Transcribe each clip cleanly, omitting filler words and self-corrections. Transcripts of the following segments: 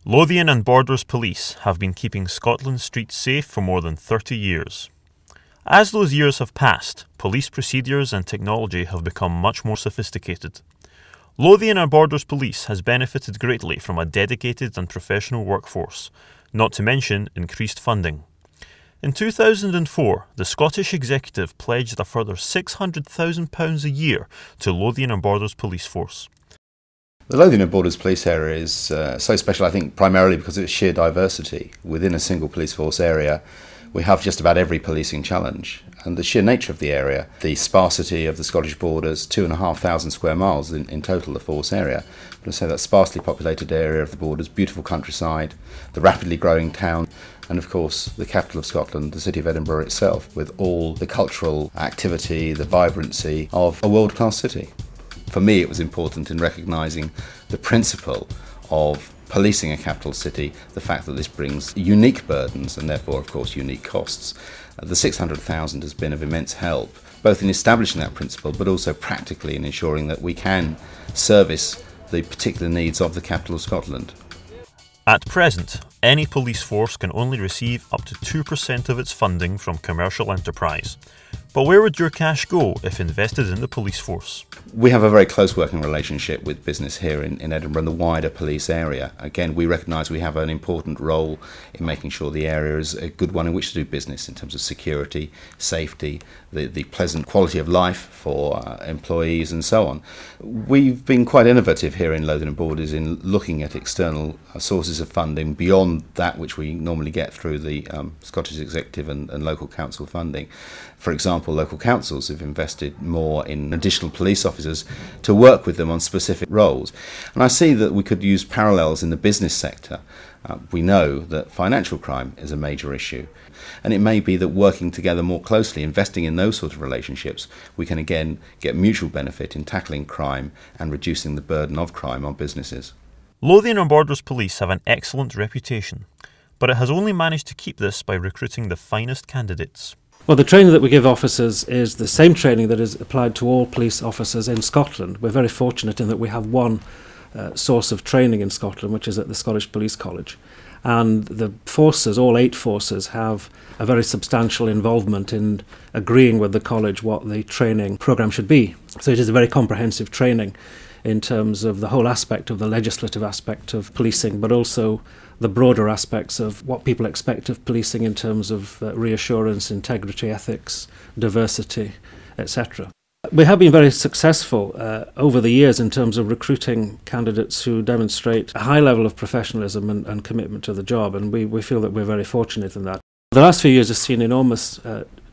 Lothian and Borders Police have been keeping Scotland's streets safe for more than 30 years. As those years have passed, police procedures and technology have become much more sophisticated. Lothian and Borders Police has benefited greatly from a dedicated and professional workforce, not to mention increased funding. In 2004, the Scottish Executive pledged a further £600,000 a year to Lothian and Borders Police Force. The Lothian and Borders Police area is so special, I think, primarily because of its sheer diversity. Within a single police force area, we have just about every policing challenge. And the sheer nature of the area, the sparsity of the Scottish borders, 2,500 square miles in total, the force area. But I say that sparsely populated area of the borders, beautiful countryside, the rapidly growing town, and of course the capital of Scotland, the city of Edinburgh itself, with all the cultural activity, the vibrancy of a world-class city. For me, it was important in recognising the principle of policing a capital city, the fact that this brings unique burdens and therefore, of course, unique costs. The 600,000 has been of immense help, both in establishing that principle, but also practically in ensuring that we can service the particular needs of the capital of Scotland. At present, any police force can only receive up to 2% of its funding from commercial enterprise. But where would your cash go if invested in the police force? We have a very close working relationship with business here in Edinburgh and the wider police area. Again, we recognise we have an important role in making sure the area is a good one in which to do business in terms of security, safety, the pleasant quality of life for employees and so on. We've been quite innovative here in Lothian and Borders in looking at external sources of funding beyond that which we normally get through the Scottish Executive and local council funding. For example, local councils have invested more in additional police officers to work with them on specific roles. And I see that we could use parallels in the business sector. We know that financial crime is a major issue. And it may be that working together more closely, investing in those sort of relationships, we can again get mutual benefit in tackling crime and reducing the burden of crime on businesses. Lothian and Borders Police have an excellent reputation, but it has only managed to keep this by recruiting the finest candidates. Well, the training that we give officers is the same training that is applied to all police officers in Scotland. We're very fortunate in that we have one source of training in Scotland, which is at the Scottish Police College. And the forces, all 8 forces, have a very substantial involvement in agreeing with the college what the training programme should be. So it is a very comprehensive training in terms of the whole aspect of the legislative aspect of policing, but also the broader aspects of what people expect of policing in terms of reassurance, integrity, ethics, diversity, etc. We have been very successful over the years in terms of recruiting candidates who demonstrate a high level of professionalism and commitment to the job, and we feel that we're very fortunate in that. The last few years have seen enormous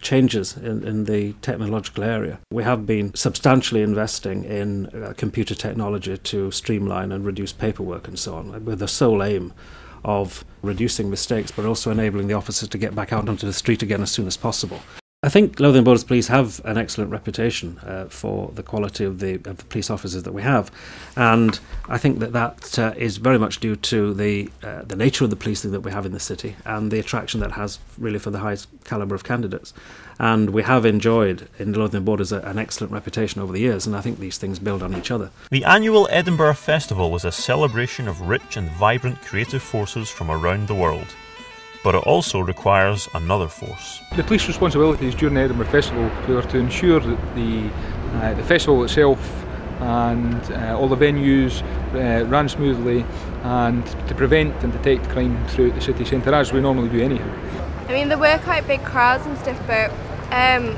changes in the technological area. We have been substantially investing in computer technology to streamline and reduce paperwork and so on, with the sole aim of reducing mistakes but also enabling the officers to get back out onto the street again as soon as possible. I think Lothian and Borders Police have an excellent reputation for the quality of the police officers that we have, and I think that is very much due to the nature of the policing that we have in the city and the attraction that has really for the highest calibre of candidates. And we have enjoyed in Lothian and Borders an excellent reputation over the years, and I think these things build on each other. The annual Edinburgh Festival is a celebration of rich and vibrant creative forces from around the world. But it also requires another force. The police responsibilities during the Edinburgh Festival were to ensure that the festival itself and all the venues ran smoothly, and to prevent and detect crime throughout the city centre, as we normally do anyhow. I mean, there were quite big crowds and stuff, but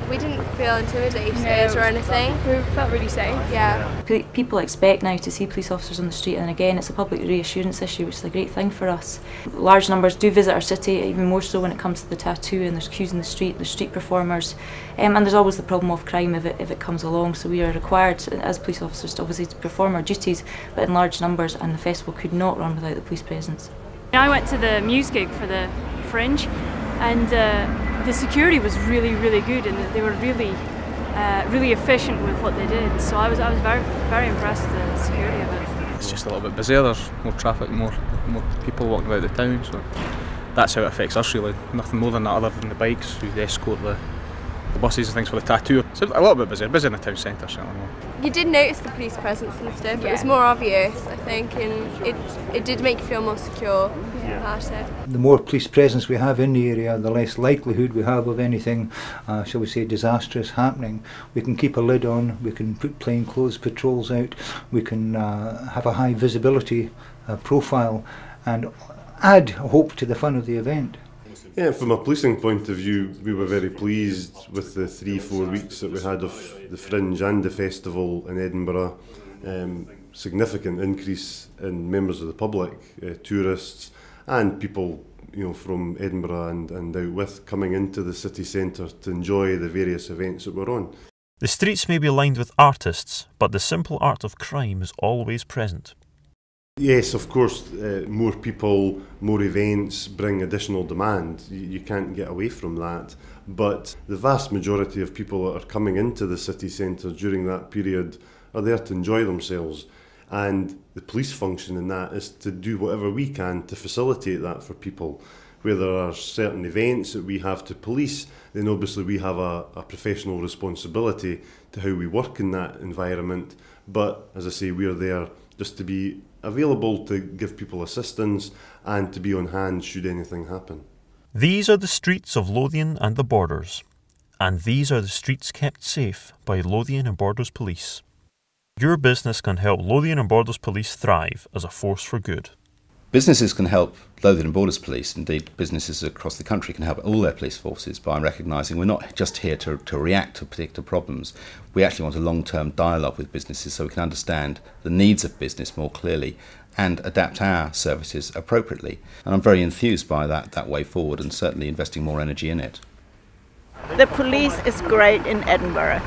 we didn't feel intimidated or anything. We felt really safe. Yeah. People expect now to see police officers on the street, and again it's a public reassurance issue, which is a great thing for us. Large numbers do visit our city, even more so when it comes to the tattoo, and there's queues in the street, there's street performers, and there's always the problem of crime if it comes along, so we are required as police officers to obviously to perform our duties, but in large numbers, and the festival could not run without the police presence. I went to the Muse gig for the Fringe, and the security was really, really good, and they were really efficient with what they did. So I was very, very impressed with the security of it. It's just a little bit busier. There's more traffic, more people walking about the town. So that's how it affects us really. Nothing more than that, other than the bikes who escort the buses and things for the tattoo. So a little bit busy in the town centre certainly. You did notice the police presence and stuff. Yeah. It was more obvious, I think, and it did make you feel more secure about it. The more police presence we have in the area, the less likelihood we have of anything, shall we say, disastrous happening. We can keep a lid on, we can put plainclothes patrols out, we can have a high visibility profile and add hope to the fun of the event. Yeah, from a policing point of view, we were very pleased with the 3-4 weeks that we had of the Fringe and the festival in Edinburgh. Significant increase in members of the public, tourists and people from Edinburgh and out with coming into the city centre to enjoy the various events that we're on. The streets may be lined with artists, but the simple art of crime is always present. Yes, of course, more people, more events bring additional demand. You can't get away from that. But the vast majority of people that are coming into the city centre during that period are there to enjoy themselves. And the police function in that is to do whatever we can to facilitate that for people. Where there are certain events that we have to police, then obviously we have a professional responsibility to how we work in that environment. But as I say, we're there just to be available to give people assistance and to be on hand should anything happen. These are the streets of Lothian and the Borders, and these are the streets kept safe by Lothian and Borders Police. Your business can help Lothian and Borders Police thrive as a force for good. Businesses can help Lothian and Borders Police, indeed businesses across the country can help all their police forces by recognising we're not just here to react to particular problems. We actually want a long-term dialogue with businesses so we can understand the needs of business more clearly and adapt our services appropriately. And I'm very enthused by that way forward and certainly investing more energy in it. The police is great in Edinburgh.